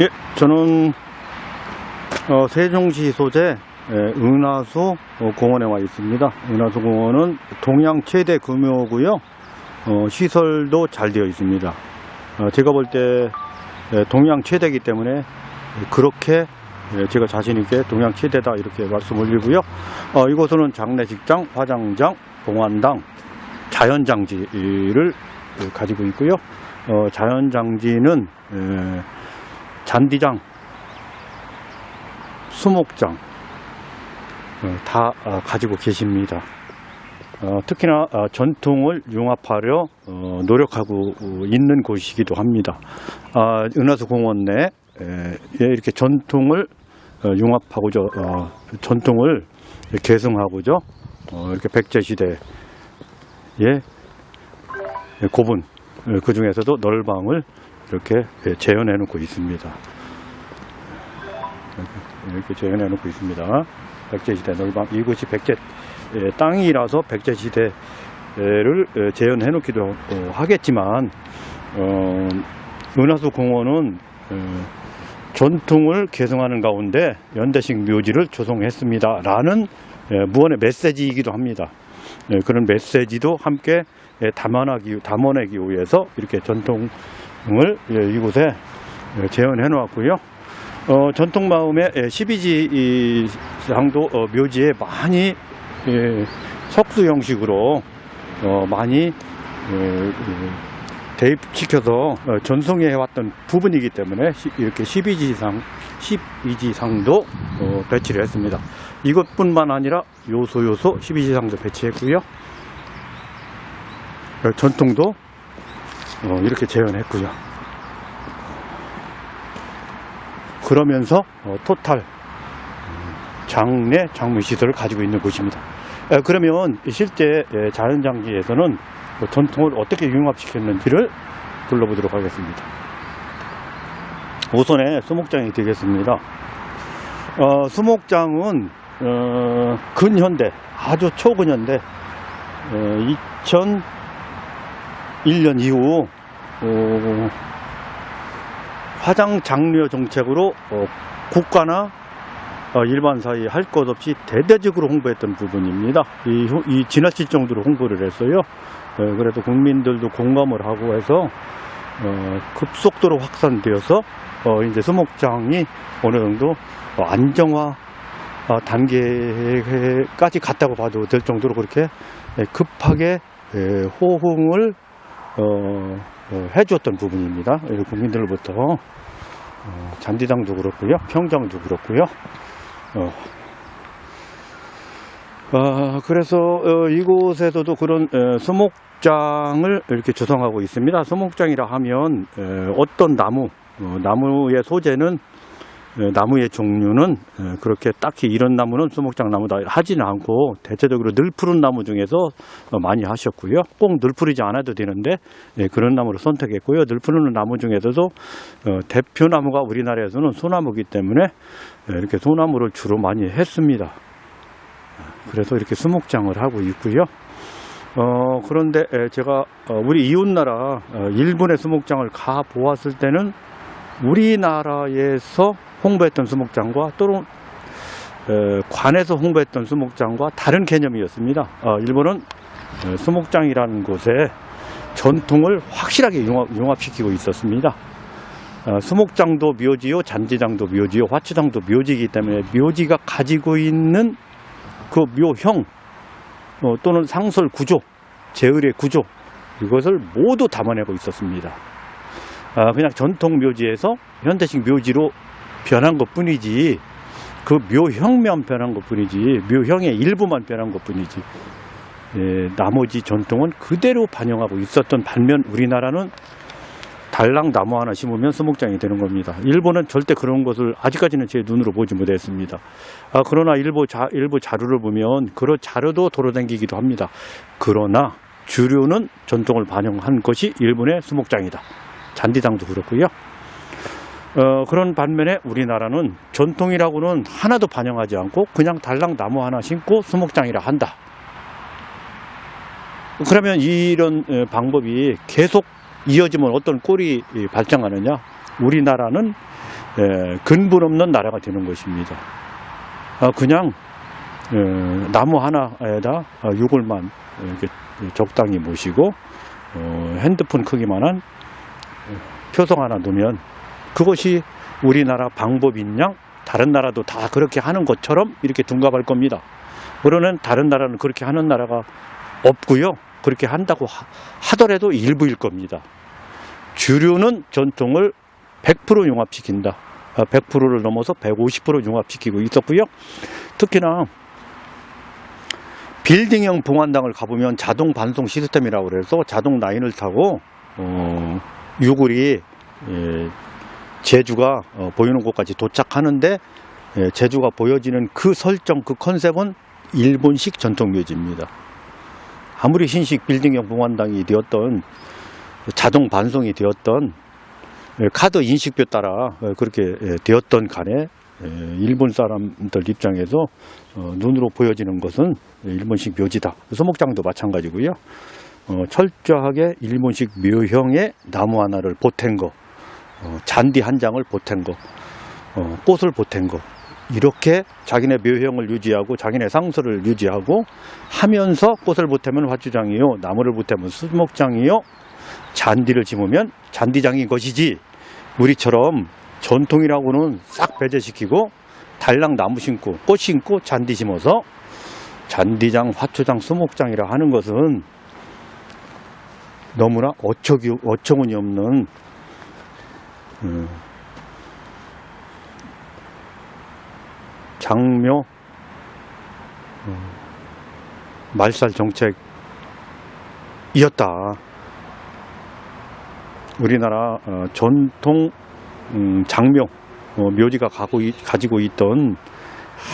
예, 저는 세종시 소재 은하수 공원에 와 있습니다. 은하수 공원은 동양 최대 규모고요. 시설도 잘 되어 있습니다. 제가 볼 때 동양 최대이기 때문에 그렇게 제가 자신 있게 동양 최대다 이렇게 말씀을 드리고요. 이곳은 장례식장, 화장장, 봉안당, 자연장지를 가지고 있고요. 자연장지는 잔디장, 수목장 다 가지고 계십니다. 특히나 전통을 융합하려 노력하고 있는 곳이기도 합니다. 은하수 공원 내에 이렇게 전통을 융합하고죠, 전통을 계승하고죠, 이렇게 백제시대의 고분, 그 중에서도 널방을 이렇게 재현해 놓고 있습니다. 이렇게 재현해 놓고 있습니다. 백제시대 널방, 이곳이 백제 땅이라서 백제시대를 재현해 놓기도 하겠지만, 은하수 공원은 전통을 계승하는 가운데 연대식 묘지를 조성했습니다 라는 무언의 메시지이기도 합니다. 그런 메시지도 함께 담아내기 위해서 이렇게 전통을 이곳에 재현해 놓았고요. 전통 마음의 12지상도 묘지에 많이 석수 형식으로 많이 대입시켜서 전송해 왔던 부분이기 때문에 이렇게 12지상도 배치를 했습니다. 이것뿐만 아니라 요소 12지상도 배치했고요. 전통도 이렇게 재현했고요. 그러면서 토탈 장례 장문시설을 가지고 있는 곳입니다. 그러면 실제 자연장지에서는 전통을 어떻게 융합시켰는지를 둘러보도록 하겠습니다. 우선에 수목장이 되겠습니다. 수목장은 근현대, 아주 초근현대 2001년 이후 화장 장려 정책으로 국가나 일반 사이 할 것 없이 대대적으로 홍보했던 부분입니다. 이 지나칠 정도로 홍보를 했어요. 그래도 국민들도 공감을 하고 해서 급속도로 확산되어서 이제 수목장이 어느 정도 안정화 단계까지 갔다고 봐도 될 정도로 그렇게 급하게 호응을 해주었던 부분입니다. 국민들로부터 잔디장도 그렇고요, 평장도 그렇고요. 그래서 이곳에서도 그런 수목장을 이렇게 조성하고 있습니다. 수목장이라 하면 어떤 나무의 소재는, 나무의 종류는 그렇게 딱히 이런 나무는 수목장 나무다 하지는 않고 대체적으로 늘 푸른 나무 중에서 많이 하셨고요. 꼭 늘 푸르지 않아도 되는데 그런 나무를 선택했고요. 늘 푸른 나무 중에서도 대표 나무가 우리나라에서는 소나무이기 때문에 이렇게 소나무를 주로 많이 했습니다. 그래서 이렇게 수목장을 하고 있고요. 그런데 제가 우리 이웃나라 일본의 수목장을 가 보았을 때는 우리나라에서 홍보했던 수목장과 또는 관에서 홍보했던 수목장과 다른 개념이었습니다. 일본은 수목장이라는 곳에 전통을 확실하게 융합시키고 있었습니다. 수목장도 묘지요, 잔디장도 묘지요, 화치장도 묘지이기 때문에 묘지가 가지고 있는 그 묘형 또는 상설 구조, 제을의 구조, 이것을 모두 담아내고 있었습니다. 그냥 전통 묘지에서 현대식 묘지로 변한 것 뿐이지, 그 묘형만 변한 것 뿐이지, 묘형의 일부만 변한 것 뿐이지, 나머지 전통은 그대로 반영하고 있었던 반면 우리나라는 달랑 나무 하나 심으면 수목장이 되는 겁니다. 일본은 절대 그런 것을 아직까지는 제 눈으로 보지 못했습니다. 그러나 일부 자료를 보면 그런 자료도 돌아다니기도 합니다. 그러나 주류는 전통을 반영한 것이 일본의 수목장이다. 잔디장도 그렇고요. 그런 반면에 우리나라는 전통이라고는 하나도 반영하지 않고 그냥 달랑 나무 하나 심고 수목장이라 한다. 그러면 이런 방법이 계속 이어지면 어떤 꼴이 발생하느냐? 우리나라는 근본 없는 나라가 되는 것입니다. 그냥 나무 하나에다 유골만 이렇게 적당히 모시고 핸드폰 크기만한 표성 하나 놓으면 그것이 우리나라 방법인 양 다른 나라도 다 그렇게 하는 것처럼 이렇게 둔갑할 겁니다. 그러는 다른 나라는 그렇게 하는 나라가 없고요. 그렇게 한다고 하더라도 일부일 겁니다. 주류는 전통을 100% 융합시킨다. 100%를 넘어서 150% 융합시키고 있었고요. 특히나 빌딩형 봉안당을 가보면 자동 반송 시스템이라고 그래서 자동 라인을 타고 유골이 제주가 보이는 곳까지 도착하는데 제주가 보여지는 그 설정, 그 컨셉은 일본식 전통묘지입니다. 아무리 신식 빌딩형 봉안당이 되었던 자동 반송이 되었던 카드 인식표 따라 그렇게 되었던 간에 일본 사람들 입장에서 눈으로 보여지는 것은 일본식 묘지다. 소목장도 마찬가지고요. 철저하게 일본식 묘형의 나무 하나를 보탠 거, 잔디 한 장을 보탠 거, 꽃을 보탠 거, 이렇게 자기네 묘형을 유지하고 자기네 상서를 유지하고 하면서 꽃을 보태면 화추장이요, 나무를 보태면 수목장이요, 잔디를 심으면 잔디장인 것이지, 우리처럼 전통이라고는 싹 배제시키고 달랑 나무 심고 꽃 심고 잔디 심어서 잔디장, 화초장, 수목장이라 하는 것은 너무나 어처구니 없는 장묘 말살 정책이었다. 우리나라 전통 장묘 묘지가 가지고 있던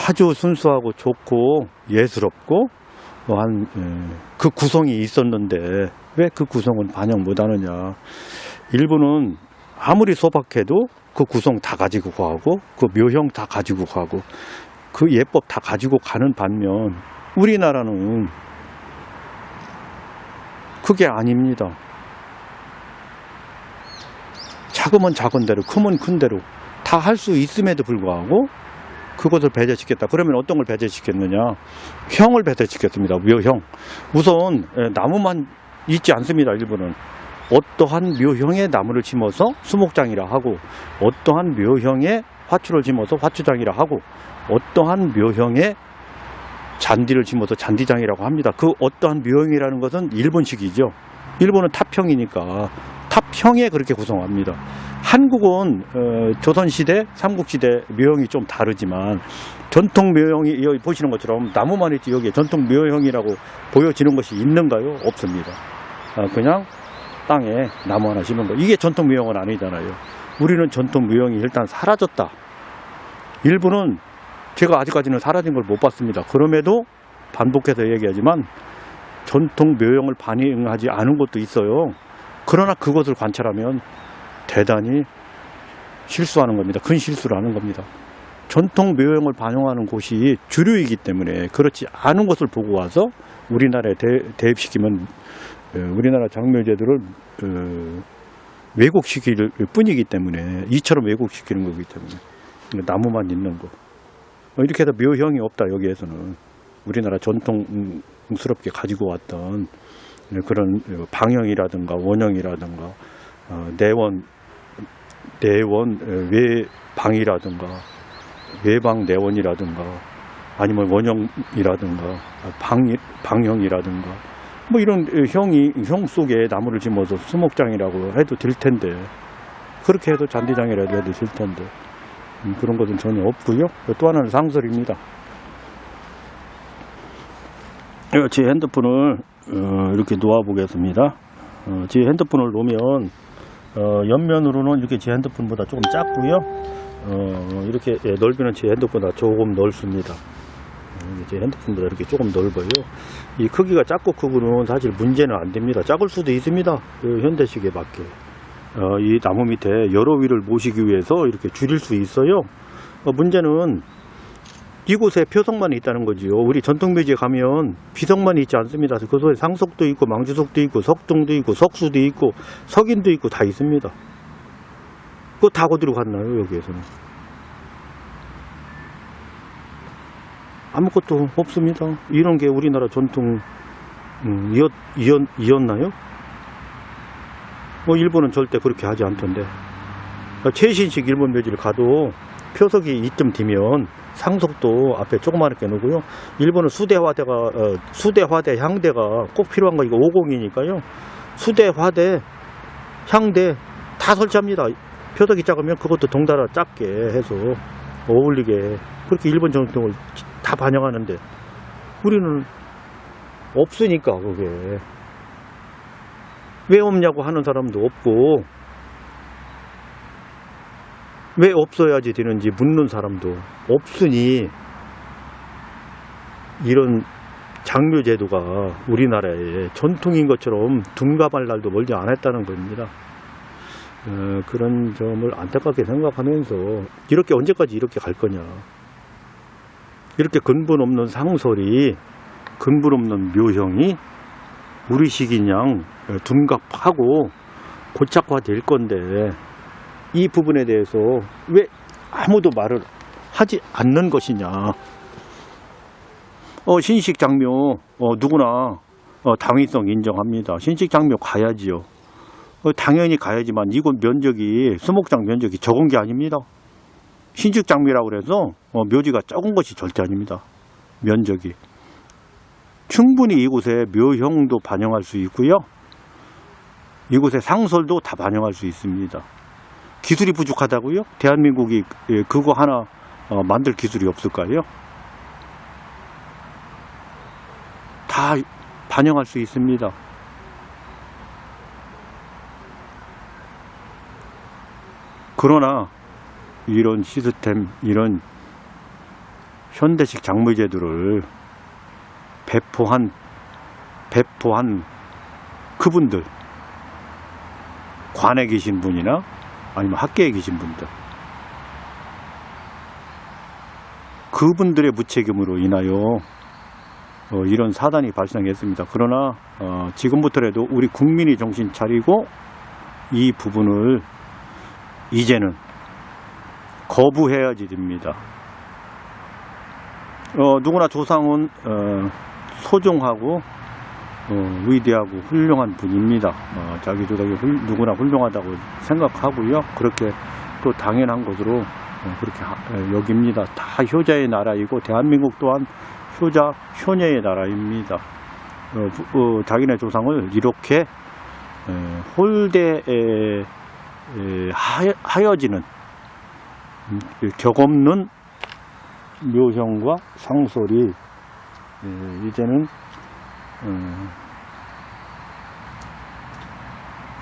아주 순수하고 좋고 예스럽고 한 그 구성이 있었는데 왜 그 구성은 반영 못하느냐. 일본은 아무리 소박해도 그 구성 다 가지고 가고 그 묘형 다 가지고 가고 그 예법 다 가지고 가는 반면 우리나라는 그게 아닙니다. 작으면 작은 대로, 크면 큰 대로 다 할 수 있음에도 불구하고 그것을 배제시켰다. 그러면 어떤 걸 배제시켰느냐? 형을 배제시켰습니다. 묘형. 우선 나무만 있지 않습니다. 일본은 어떠한 묘형의 나무를 심어서 수목장이라 하고, 어떠한 묘형의 화추를 심어서 화추장이라 하고, 어떠한 묘형의 잔디를 심어서 잔디장이라고 합니다. 그 어떠한 묘형이라는 것은 일본식이죠. 일본은 탑형이니까 탑형에 그렇게 구성합니다. 한국은 조선시대, 삼국시대 묘형이 좀 다르지만 전통 묘형이 여기 보시는 것처럼 나무만 있지 여기에 전통 묘형이라고 보여지는 것이 있는가요? 없습니다. 그냥 땅에 나무 하나 심은 거. 이게 전통 묘형은 아니잖아요. 우리는 전통 묘형이 일단 사라졌다. 일본은 제가 아직까지는 사라진 걸 못 봤습니다. 그럼에도 반복해서 얘기하지만 전통 묘형을 반영하지 않은 것도 있어요. 그러나 그것을 관찰하면 대단히 실수하는 겁니다. 큰 실수를 하는 겁니다. 전통 묘형을 반영하는 곳이 주류이기 때문에 그렇지 않은 것을 보고 와서 우리나라에 대입시키면 우리나라 장묘제도를 왜곡시킬 뿐이기 때문에, 이처럼 왜곡시키는 거기 때문에 나무만 있는 거 이렇게 해서 묘형이 없다. 여기에서는 우리나라 전통스럽게 가지고 왔던 그런 방형이라든가 원형이라든가 내원 외방이라든가 외방 내원이라든가 아니면 원형이라든가 방형이라든가 뭐 이런 형 속에 나무를 심어서 수목장이라고 해도 될 텐데, 그렇게 해도 잔디장이라도 해도 될 텐데 그런 것은 전혀 없고요. 또 하나는 상설입니다. 제 핸드폰을 이렇게 놓아 보겠습니다. 제 핸드폰을 놓으면 옆면으로는 이렇게 제 핸드폰보다 조금 작고요. 이렇게 넓이는 제 핸드폰보다 조금 넓습니다. 제 핸드폰보다 이렇게 조금 넓어요. 이 크기가 작고 크고는 사실 문제는 안 됩니다. 작을 수도 있습니다. 현대식에 맞게. 이 나무 밑에 여러 위를 모시기 위해서 이렇게 줄일 수 있어요. 문제는 이곳에 표성만 있다는 거지요. 우리 전통묘지에 가면 비석만 있지 않습니다. 그 속에 상석도 있고 망주석도 있고 석등도 있고 석수도 있고 석인도 있고 다 있습니다. 그거 다 어디로 갔나요, 여기에서는? 아무것도 없습니다. 이런 게 우리나라 전통, 이었나요? 일본은 절대 그렇게 하지 않던데. 최신식 일본 묘지를 가도 표석이 이쯤 뒤면 상속도 앞에 조그맣게 놓고요. 일본은 수대, 화대, 향대가 꼭 필요한 거, 이거 50이니까요. 수대, 화대, 향대 다 설치합니다. 표석이 작으면 그것도 덩달아 작게 해서 어울리게, 그렇게 일본 전통을 다 반영하는데 우리는 없으니까. 그게 왜 없냐고 하는 사람도 없고, 왜 없어야지 되는지 묻는 사람도 없으니, 이런 장묘 제도가 우리나라의 전통인 것처럼 둔감할 날도 멀지 않았다는 겁니다. 그런 점을 안타깝게 생각하면서, 이렇게 언제까지 이렇게 갈 거냐, 이렇게 근본 없는 상설이, 근본 없는 묘형이 우리식인 둔갑하고 고착화될 건데, 이 부분에 대해서 왜 아무도 말을 하지 않는 것이냐. 신식 장묘 누구나 당위성 인정합니다. 신식 장묘 가야지요. 당연히 가야지만, 이곳 면적이, 수목장 면적이 적은 게 아닙니다. 신식 장묘라고 해서 묘지가 적은 것이 절대 아닙니다. 면적이 충분히 이곳에 묘형도 반영할 수 있고요, 이곳의 상설도 다 반영할 수 있습니다. 기술이 부족하다고요? 대한민국이 그거 하나 만들 기술이 없을까요? 다 반영할 수 있습니다. 그러나 이런 시스템, 이런 현대식 장묘제도를 배포한 그분들, 관에 계신 분이나 아니면 학계에 계신 분들, 그분들의 무책임으로 인하여 이런 사단이 발생했습니다. 그러나 지금부터라도 우리 국민이 정신 차리고 이 부분을 이제는 거부해야지 됩니다. 누구나 조상은 소중하고 위대하고 훌륭한 분입니다. 자기 조상이 누구나 훌륭하다고 생각하고요. 그렇게 또 당연한 것으로 그렇게 여깁니다. 다 효자의 나라이고, 대한민국 또한 효자, 효녀의 나라입니다. 자기네 조상을 이렇게 하여지는 격없는 묘형과 상설이 이제는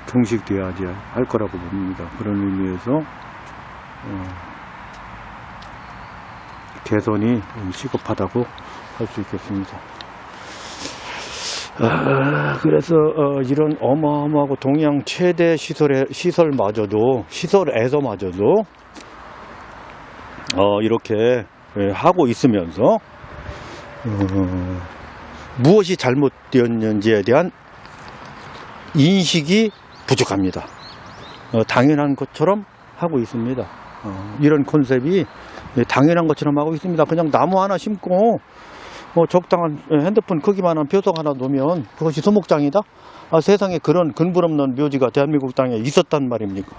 경식되어야지 할 거라고 봅니다. 그런 의미에서 개선이 시급하다고 할 수 있겠습니다. 그래서 이런 어마어마하고 동양 최대 시설에서마저도 이렇게 하고 있으면서 무엇이 잘못되었는지에 대한 인식이 부족합니다. 당연한 것처럼 하고 있습니다. 이런 컨셉이 당연한 것처럼 하고 있습니다. 그냥 나무 하나 심고 적당한 핸드폰 크기만한 표석 하나 놓으면 그것이 수목장이다? 세상에 그런 근본 없는 묘지가 대한민국 땅에 있었단 말입니까?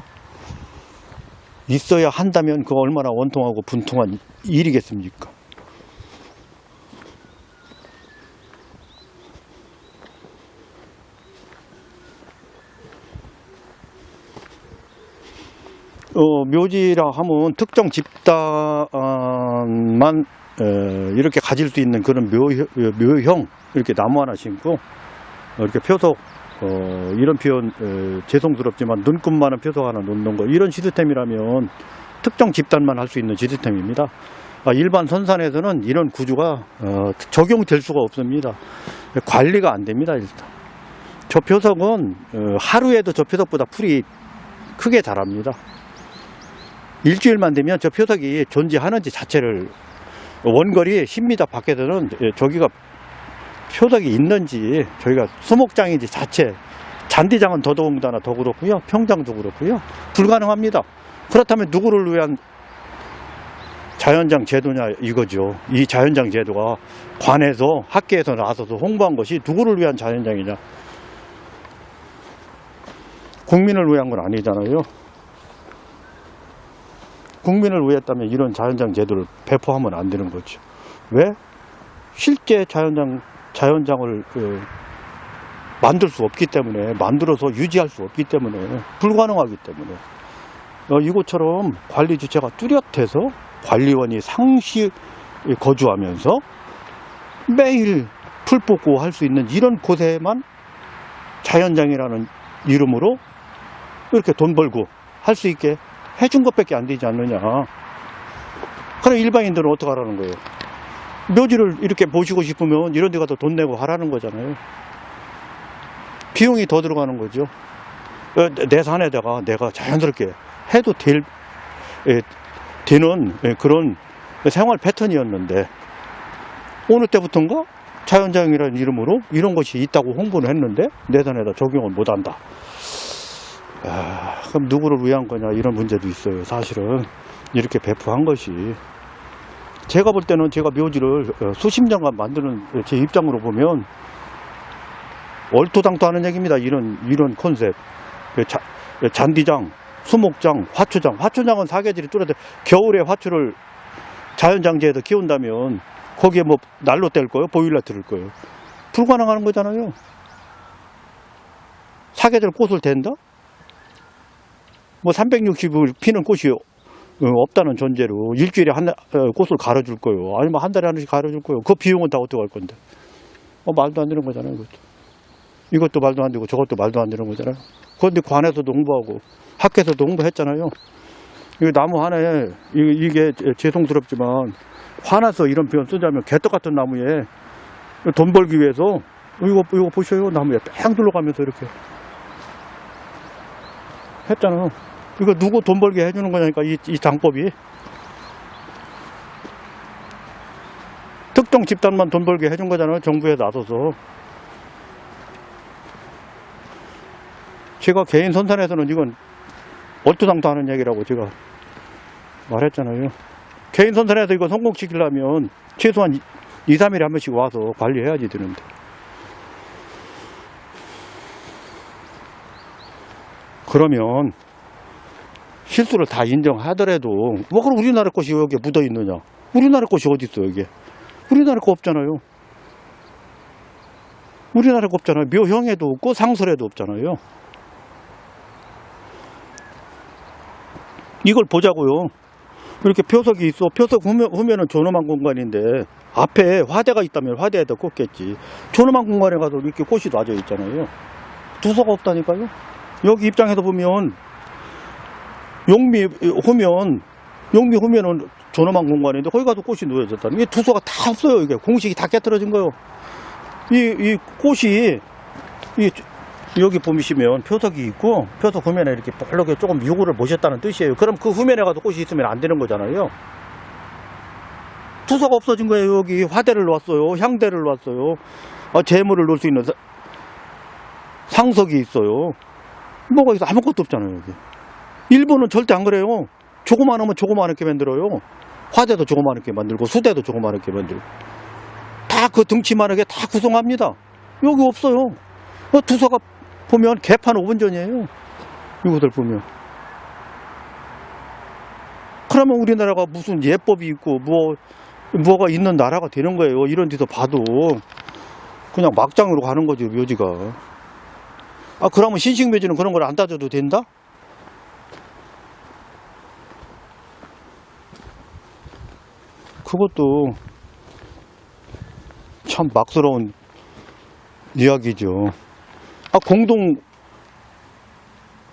있어야 한다면 그 얼마나 원통하고 분통한 일이겠습니까? 묘지라 하면 특정 집단만 이렇게 가질 수 있는 그런 묘형, 이렇게 나무 하나 심고 이렇게 표석, 이런 표현 죄송스럽지만 눈금만한 표석 하나 놓는 거, 이런 시스템이라면 특정 집단만 할 수 있는 시스템입니다. 일반 선산에서는 이런 구조가 적용될 수가 없습니다. 관리가 안 됩니다. 일단 저 표석은 하루에도 저 표석보다 풀이 크게 자랍니다. 일주일만 되면 저 표석이 존재하는지 자체를, 원거리 10m 밖에서는 저기가 표석이 있는지, 저희가 수목장인지 자체, 잔디장은 더더군다나 더 그렇고요, 평장도 그렇고요, 불가능합니다. 그렇다면 누구를 위한 자연장 제도냐 이거죠. 이 자연장 제도가 관에서 학계에서 나서서 홍보한 것이 누구를 위한 자연장이냐. 국민을 위한 건 아니잖아요. 국민을 위했다면 이런 자연장 제도를 배포하면 안 되는 거죠. 왜? 실제 자연장을 만들 수 없기 때문에, 만들어서 유지할 수 없기 때문에, 불가능하기 때문에 이곳처럼 관리 주체가 뚜렷해서 관리원이 상시 거주하면서 매일 풀 뽑고 할 수 있는 이런 곳에만 자연장이라는 이름으로 이렇게 돈 벌고 할 수 있게 해준 것밖에 안 되지 않느냐. 그럼 일반인들은 어떻게 하라는 거예요? 묘지를 이렇게 보시고 싶으면 이런 데 가서 돈 내고 하라는 거잖아요. 비용이 더 들어가는 거죠. 내 산에다가 내가 자연스럽게 해도 되는 그런 생활 패턴이었는데 어느 때부터인가 자연장이라는 이름으로 이런 것이 있다고 홍보를 했는데 내 산에다 적용을 못한다. 그럼 누구를 위한 거냐 이런 문제도 있어요. 사실은 이렇게 배포한 것이 제가 볼 때는 제가 묘지를 수십 년간 만드는 제 입장으로 보면 얼토당토하는 얘기입니다. 이런 컨셉. 잔디장, 수목장, 화초장은 사계절이 뚜렷해. 겨울에 화초를 자연장제에서 키운다면 거기에 뭐 난로 뗄 거예요? 보일러 틀을 거예요? 불가능한 거잖아요. 사계절 꽃을 댄다? 뭐 360일 피는 꽃이 없다는 존재로 일주일에 꽃을 갈아줄 거예요. 아니면 한 달에 한 번씩 갈아줄 거예요. 그 비용은 다 어떻게 할 건데? 말도 안 되는 거잖아요. 이것도 말도 안 되고 저것도 말도 안 되는 거잖아요. 그런데 관에서도 홍보하고 학교에서도 홍보했잖아요. 이 나무 하나에 이게 죄송스럽지만 화나서 이런 표현 쓰자면 개떡 같은 나무에 돈 벌기 위해서 이거 보셔요. 나무에 뺑 둘러가면서 이렇게 했잖아요. 이거 누구 돈 벌게 해주는 거냐니까 이 장법이. 특정 집단만 돈 벌게 해준 거잖아요. 정부에 나서서. 제가 개인 선산에서는 이건 얼토당토 하는 얘기라고 제가 말했잖아요. 개인 선산에서 이거 성공시키려면 최소한 2, 3일에 한 번씩 와서 관리해야지 되는데. 그러면 실수를 다 인정하더라도 뭐 그럼 우리나라 것이 여기에 묻어 있느냐? 우리나라 것이 어디 있어요, 이게? 우리나라 거 없잖아요. 우리나라 거 없잖아요. 묘형에도 없고 상설에도 없잖아요. 이걸 보자고요. 이렇게 표석이 있어. 표석 후면은 조그만 공간인데 앞에 화대가 있다면 화대에다 꽂겠지. 조그만 공간에 가서 이렇게 꽃이 놔져 있잖아요. 두서가 없다니까요. 여기 입장에서 보면 용미 후면은 조그만 공간인데 거기 가서 꽃이 놓여졌다. 이게 두서가 다 없어요. 이게 공식이 다 깨트려진 거예요. 이 꽃이 여기 보시면 표석이 있고 표석 후면에 이렇게 볼록하게 조금 유구를 모셨다는 뜻이에요. 그럼 그 후면에 가서 꽃이 있으면 안 되는 거잖아요. 투서가 없어진 거예요. 여기 화대를 놨어요. 향대를 놨어요. 재물을 놓을 수 있는 상석이 있어요. 뭐가 있어? 아무것도 없잖아요. 여기. 일본은 절대 안 그래요. 조그마하면 조그마하게 만들어요. 화대도 조그마하게 만들고 수대도 조그마하게 만들고 다 그 등치만하게 다 구성합니다. 여기 없어요. 투서가 보면 개판 5분 전이에요. 이것들 보면. 그러면 우리나라가 무슨 예법이 있고 뭐가 있는 나라가 되는 거예요. 이런 데서 봐도 그냥 막장으로 가는 거죠, 묘지가. 그러면 신식묘지는 그런 걸 안 따져도 된다? 그것도 참 막스러운 이야기죠. 공동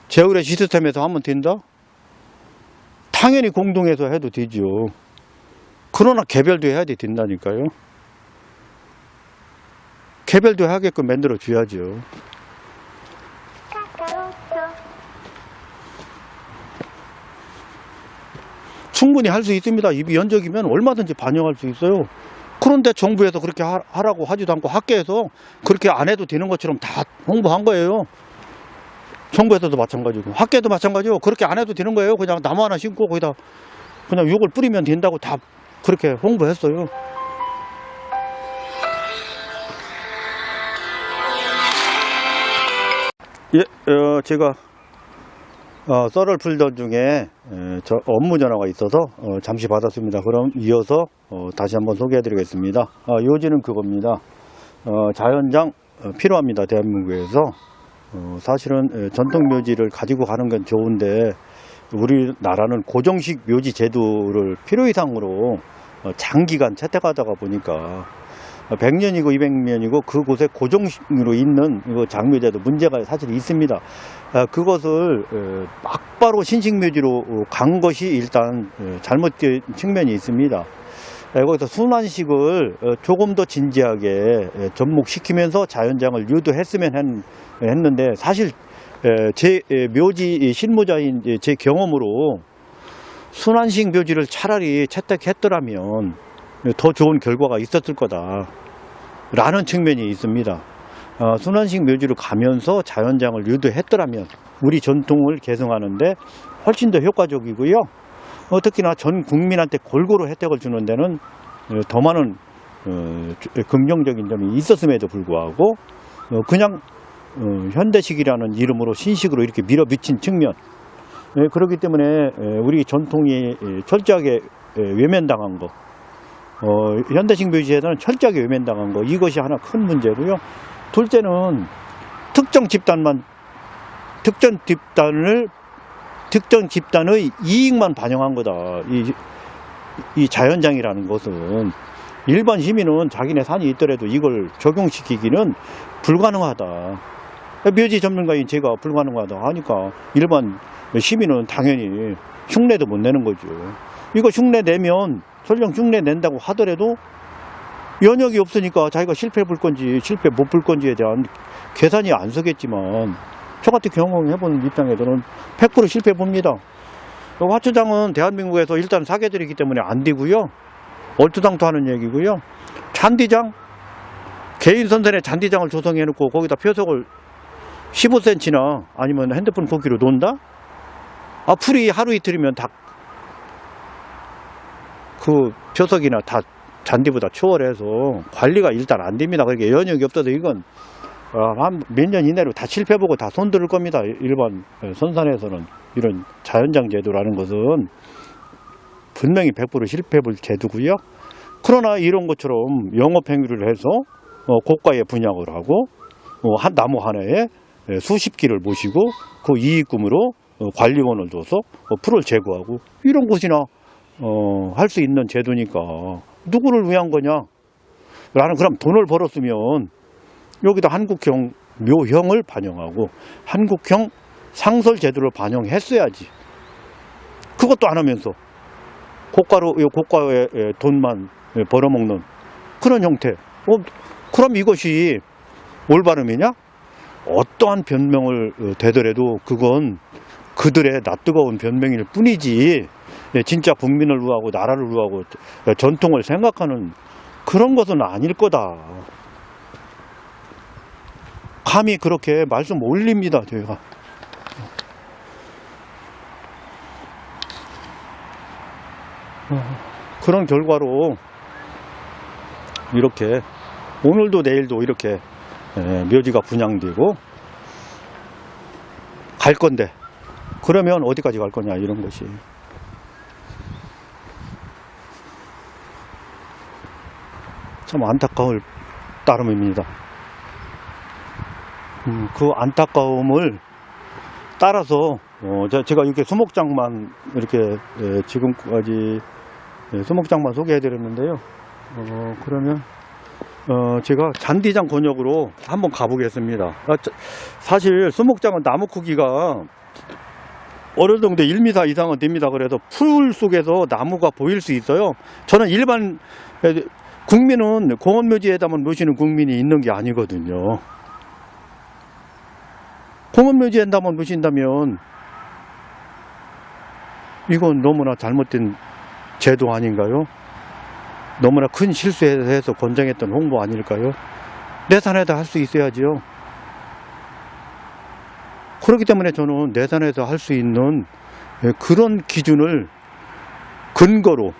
제어의 시스템에서 하면 된다? 당연히 공동해서 해도 되죠. 그러나 개별도 해야 된다니까요. 개별도 하게끔 만들어 줘야죠. 충분히 할 수 있습니다. 입이 연적이면 얼마든지 반영할 수 있어요. 그런데 정부에서 그렇게 하라고 하지도 않고 학계에서 그렇게 안 해도 되는 것처럼 다 홍보한 거예요. 송부에서도 마찬가지고 학계도 마찬가지고 그렇게 안 해도 되는 거예요. 그냥 나무 하나 심고 거기다 그냥 욕을 뿌리면 된다고 다 그렇게 홍보했어요. 예, 제가 썰을 풀던 중에 저 업무 전화가 있어서 잠시 받았습니다. 그럼 이어서 다시 한번 소개해 드리겠습니다. 요지는 그겁니다. 자연장 필요합니다. 대한민국에서. 사실은 전통 묘지를 가지고 가는 건 좋은데 우리나라는 고정식 묘지 제도를 필요 이상으로 장기간 채택하다가 보니까 100년이고 200년이고 그곳에 고정식으로 있는 장묘제도 문제가 사실 있습니다. 그것을 막바로 신식묘지로 간 것이 일단 잘못된 측면이 있습니다. 거기서 순환식을 조금 더 진지하게 접목시키면서 자연장을 유도했으면 했는데 사실 제 묘지 실무자인 제 경험으로 순환식 묘지를 차라리 채택했더라면 더 좋은 결과가 있었을 거다 라는 측면이 있습니다. 순환식 묘지로 가면서 자연장을 유도했더라면 우리 전통을 개성하는데 훨씬 더 효과적이고요. 특히나 전 국민한테 골고루 혜택을 주는 데는 더 많은 긍정적인 점이 있었음에도 불구하고 그냥 현대식이라는 이름으로 신식으로 이렇게 밀어붙인 측면, 그렇기 때문에 우리 전통이 철저하게 외면당한 거, 현대식 묘지에서는 철저하게 외면당한 거, 이것이 하나 큰 문제고요. 둘째는 특정 집단의 이익만 반영한 거다. 이 자연장이라는 것은 일반 시민은 자기네 산이 있더라도 이걸 적용시키기는 불가능하다. 묘지 전문가인 제가 불가능하다 하니까 일반 시민은 당연히 흉내도 못 내는 거죠. 이거 흉내 내면 설령 흉내 낸다고 하더라도 연역이 없으니까 자기가 실패 볼 건지 실패 못 볼 건지에 대한 계산이 안 서겠지만 저 같은 경험해보는 입장에서는 100% 실패 봅니다. 화초장은 대한민국에서 일단 사계절이기 때문에 안 되고요. 얼토당토 하는 얘기고요. 잔디장, 개인 선선의 잔디장을 조성해 놓고 거기다 표석을 15cm나 아니면 핸드폰 굵기로 놓는다? 풀이 하루 이틀이면 다 그 표석이나 다 잔디보다 초월해서 관리가 일단 안 됩니다. 그러니까 연역이 없어서 이건 한 몇 년 이내로 다 실패보고 다 손들을 겁니다. 일반 선산에서는 이런 자연장 제도라는 것은 분명히 100% 실패볼 제도고요. 그러나 이런 것처럼 영업행위를 해서 고가의 분양을 하고 한 나무 하나에 수십 기를 모시고 그 이익금으로 관리원을 둬서 풀을 제거하고 이런 곳이나 할 수 있는 제도니까 누구를 위한 거냐? 나는 그럼 돈을 벌었으면 여기다 한국형 묘형을 반영하고 한국형 상설 제도를 반영했어야지. 그것도 안 하면서 고가의 돈만 벌어먹는 그런 형태. 그럼 이것이 올바름이냐? 어떠한 변명을 대더라도 그건 그들의 낯뜨거운 변명일 뿐이지 진짜 국민을 위하고 나라를 위하고 전통을 생각하는 그런 것은 아닐 거다. 감히 그렇게 말씀 올립니다. 저희가 그런 결과로 이렇게 오늘도 내일도 이렇게 묘지가 분양되고 갈 건데 그러면 어디까지 갈 거냐 이런 것이 참 안타까울 따름입니다. 그 안타까움을 따라서 제가 이렇게 수목장만 이렇게 지금까지 수목장만 소개해 드렸는데요. 그러면 제가 잔디장 권역으로 한번 가보겠습니다. 사실 수목장은 나무 크기가 어느 정도 1m 이상은 됩니다. 그래서 풀 속에서 나무가 보일 수 있어요. 저는 일반 국민은 공원묘지에다만 모시는 국민이 있는 게 아니거든요. 공원묘지에다만 모신다면 이건 너무나 잘못된 제도 아닌가요? 너무나 큰 실수해서 권장했던 홍보 아닐까요? 내 산에다 할 수 있어야죠. 그렇기 때문에 저는 내산에서 할 수 있는 그런 기준을 근거로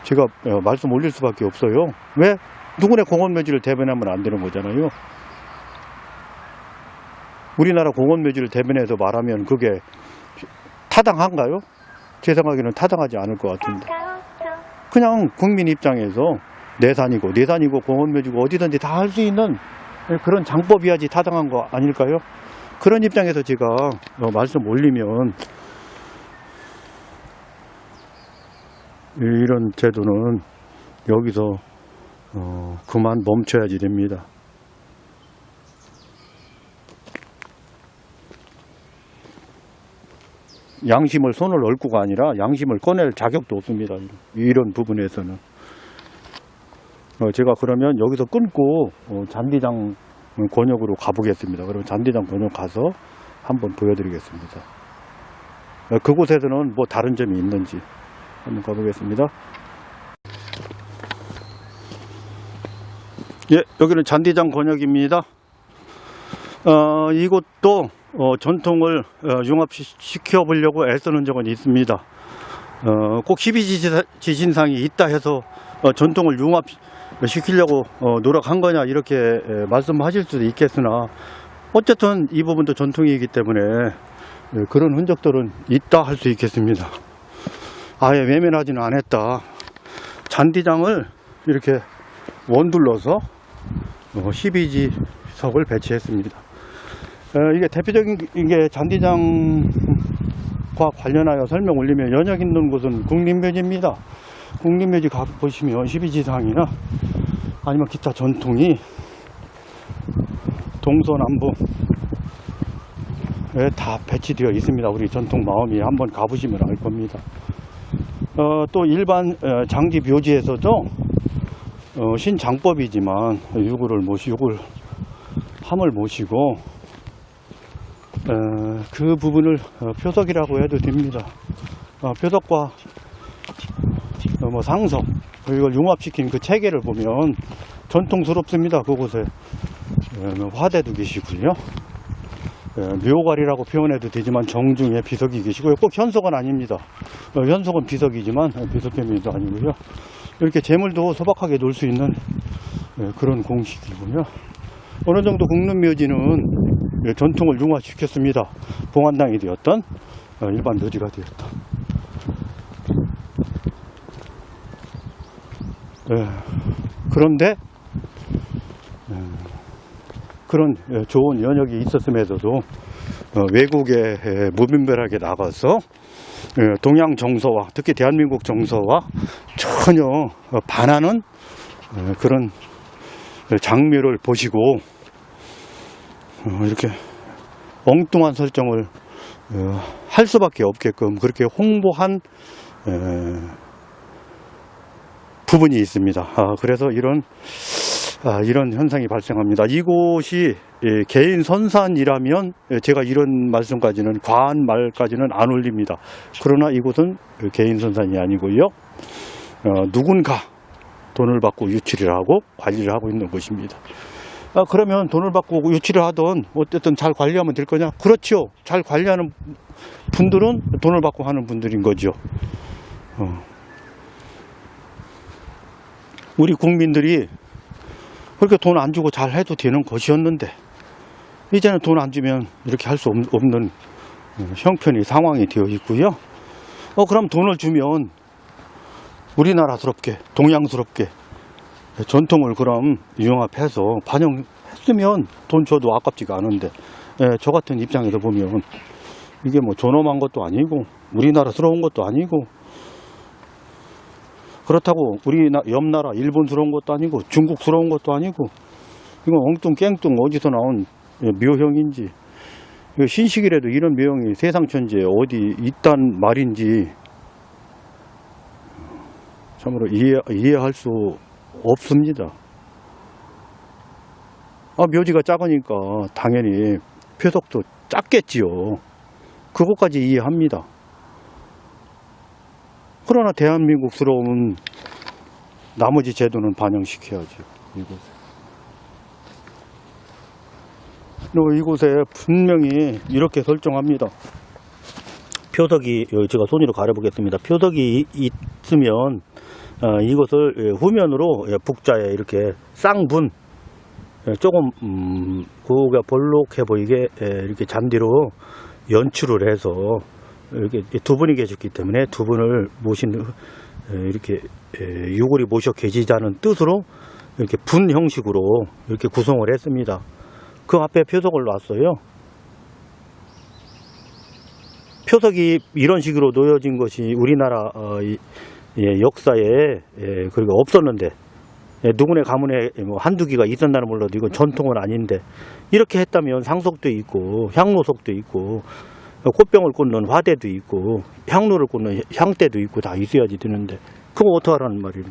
제가 말씀 올릴 수밖에 없어요. 왜? 누구네 공원묘지를 대변하면 안 되는 거잖아요. 우리나라 공원묘지를 대변해서 말하면 그게 타당한가요? 제 생각에는 타당하지 않을 것 같은데, 그냥 국민 입장에서 내산이고 공원묘지고 어디든지 다 할 수 있는 그런 장법이야지 타당한 거 아닐까요? 그런 입장에서 제가 말씀 올리면 이런 제도는 여기서 그만 멈춰야지 됩니다. 양심을 손을 얹고가 아니라 양심을 꺼낼 자격도 없습니다. 이런 부분에서는 제가 그러면 여기서 끊고 잔디장 권역으로 가보겠습니다. 그럼 잔디장 권역 가서 한번 보여드리겠습니다. 그곳에서는 뭐 다른 점이 있는지 한번 가보겠습니다. 예, 여기는 잔디장 권역입니다. 이곳도 전통을 융합시켜 보려고 애쓰는 적은 있습니다. 꼭 12지신상이 있다 해서 전통을 융합시키려고 노력한 거냐 이렇게 말씀하실 수도 있겠으나, 어쨌든 이 부분도 전통이기 때문에 그런 흔적들은 있다 할 수 있겠습니다. 아예 외면하지는 않았다. 잔디장을 이렇게 원둘러서 12지석을 배치했습니다. 이게 대표적인 게 잔디장과 관련하여 설명 올리면 연역 있는 곳은 국립묘지입니다. 국립묘지 가보시면 12지상이나 아니면 기타 전통이 동서남북에 다 배치되어 있습니다. 우리 전통 마음이 한번 가보시면 알 겁니다. 또 일반 장지 묘지에서도 신장법이지만 함을 모시고 그 부분을 표석이라고 해도 됩니다. 표석과 상석, 이걸 융합시킨 그 체계를 보면 전통스럽습니다. 그곳에 화대도 계시고요, 묘괄이라고 표현해도 되지만 정중에 비석이 계시고요. 꼭 현석은 아닙니다. 현석은 비석이지만 비석개미도 아니고요. 이렇게 재물도 소박하게 놓을 수 있는 그런 공식이고요. 어느 정도 국립묘지는 전통을 융화시켰습니다. 봉안당이 되었던 일반 묘지가 되었던. 그런데 그런 좋은 연역이 있었음에도 외국에 무분별하게 나가서 동양 정서와 특히 대한민국 정서와 전혀 반하는 그런 장면을 보시고 이렇게 엉뚱한 설정을 할 수밖에 없게끔 그렇게 홍보한 부분이 있습니다. 그래서 이런 현상이 발생합니다. 이곳이 개인 선산이라면 제가 이런 말씀까지는, 과한 말까지는 안 올립니다. 그러나 이곳은 개인 선산이 아니고요, 누군가 돈을 받고 유치를 하고 관리를 하고 있는 곳입니다. 그러면 돈을 받고 유치를 하던 어쨌든 잘 관리하면 될 거냐? 그렇죠. 잘 관리하는 분들은 돈을 받고 하는 분들인 거죠. 우리 국민들이 그렇게 돈 안 주고 잘 해도 되는 것이었는데, 이제는 돈 안 주면 이렇게 할 수 없는 형편이 상황이 되어 있고요. 그럼 돈을 주면 우리나라스럽게, 동양스럽게 전통을 그럼 융합해서 반영했으면 돈 줘도 아깝지가 않은데, 저 같은 입장에서 보면 이게 뭐 존엄한 것도 아니고 우리나라스러운 것도 아니고, 그렇다고 우리 옆나라 일본스러운 것도 아니고 중국스러운 것도 아니고, 이건 엉뚱깽뚱 어디서 나온 묘형인지, 신식이라도 이런 묘형이 세상천지에 어디 있단 말인지 참으로 이해할 수 없습니다. 묘지가 작으니까 당연히 표석도 작겠지요. 그것까지 이해합니다. 그러나 대한민국스러운 나머지 제도는 반영시켜야죠. 이곳에. 이곳에 분명히 이렇게 설정합니다. 표석이, 제가 손으로 가려보겠습니다. 표석이 있으면 이것을 후면으로 북자에 이렇게 쌍분, 조금 고가 볼록해 보이게 이렇게 잔디로 연출을 해서 이렇게 두 분이 계셨기 때문에 두 분을 모신 이렇게 유골이 모셔 계시자는 뜻으로 이렇게 분 형식으로 이렇게 구성을 했습니다. 그 앞에 표석을 놨어요. 표석이 이런 식으로 놓여진 것이 우리나라 역사에 그리고 없었는데, 누구네 가문에 한두 개가 있었나는 몰라도 이건 전통은 아닌데, 이렇게 했다면 상속도 있고 향로석도 있고 꽃병을 꽂는 화대도 있고 향로를 꽂는 향대도 있고 다 있어야지 되는데, 그거 어떡하라는 말이에요.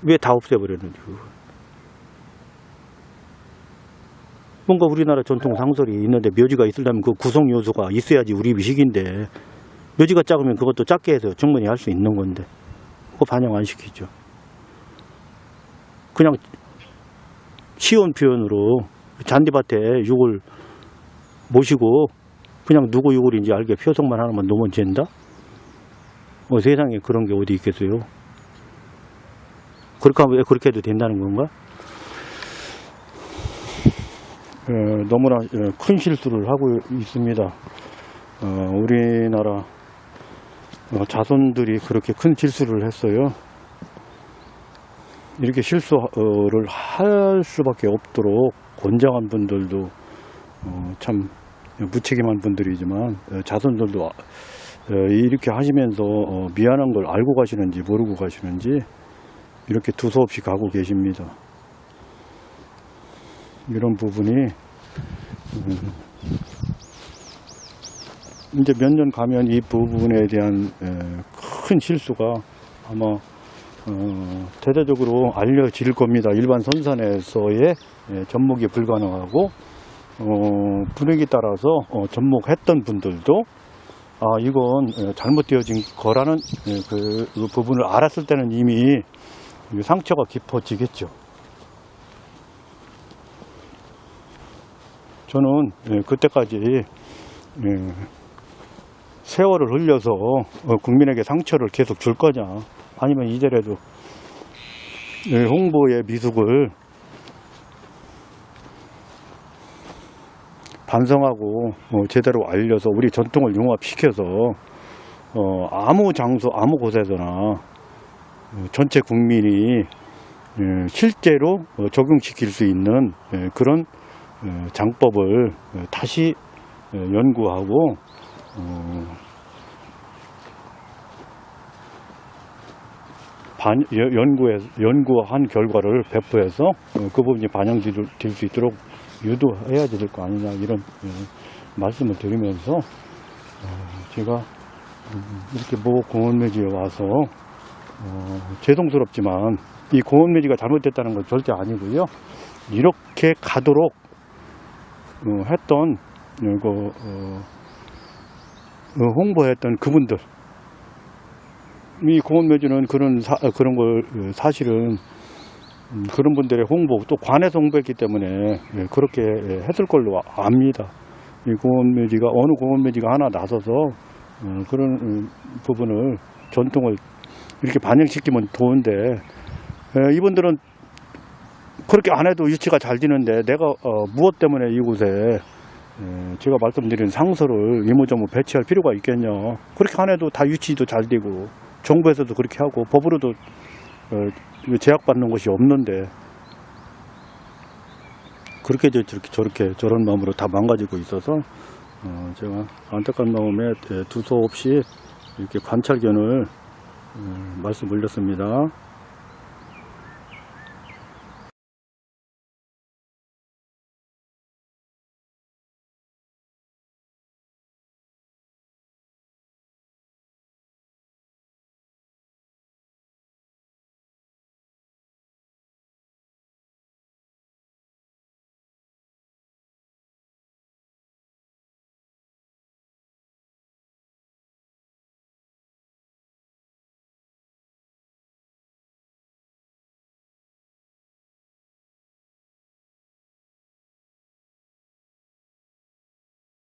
왜 다 없애버렸는지. 뭔가 우리나라 전통 상설이 있는데 묘지가 있으려면 그 구성 요소가 있어야지 우리 미식인데, 묘지가 작으면 그것도 작게 해서 충분히 할 수 있는 건데 그거 반영 안 시키죠. 그냥 쉬운 표현으로 잔디밭에 육을 모시고 그냥 누구 육을인지 알게 표석만 하나만 놓으면 된다? 세상에 그런 게 어디 있겠어요? 그렇게 하면 왜 그렇게 해도 된다는 건가? 너무나 큰 실수를 하고 있습니다. 우리나라 자손들이 그렇게 큰 실수를 했어요. 이렇게 실수를 할 수밖에 없도록 권장한 분들도 참 무책임한 분들이지만, 자손들도 이렇게 하시면서 미안한 걸 알고 가시는지 모르고 가시는지 이렇게 두서없이 가고 계십니다. 이런 부분이 이제 몇 년 가면 이 부분에 대한 큰 실수가 아마 대대적으로 알려질 겁니다. 일반 선산에서의 접목이 불가능하고, 분위기 따라서 접목했던 분들도 이건 잘못되어진 거라는 그 부분을 알았을 때는 이미 상처가 깊어지겠죠. 저는 그때까지 세월을 흘려서 국민에게 상처를 계속 줄 거냐, 아니면 이제라도 홍보의 미숙을 반성하고 제대로 알려서 우리 전통을 융합시켜서 아무 장소 아무 곳에서나 전체 국민이 실제로 적용시킬 수 있는 그런 장법을 다시 연구하고 연구한 결과를 배포해서 그 부분이 반영될 수 있도록 유도해야 될 거 아니냐, 이런 말씀을 드리면서 제가 이렇게 공원묘지에 와서 죄송스럽지만 이 공원묘지가 잘못됐다는 건 절대 아니고요. 이렇게 가도록 했던 홍보했던 그분들, 이 공원묘지는 그런 걸 사실은 그런 분들의 홍보, 또 관에서 홍보했기 때문에 그렇게 했을 걸로 압니다. 이 공원묘지가 어느 공원묘지가 하나 나서서 그런 부분을 전통을 이렇게 반영시키면 좋은데, 이분들은 그렇게 안 해도 유치가 잘 되는데 내가 무엇 때문에 이곳에 제가 말씀드린 상서를 이모저모 배치할 필요가 있겠냐. 그렇게 안 해도 다 유치도 잘 되고 정부에서도 그렇게 하고 법으로도 제약받는 것이 없는데, 그렇게 저렇게 저런 마음으로 다 망가지고 있어서 제가 안타까운 마음에 두서없이 이렇게 관찰견을 말씀 올렸습니다.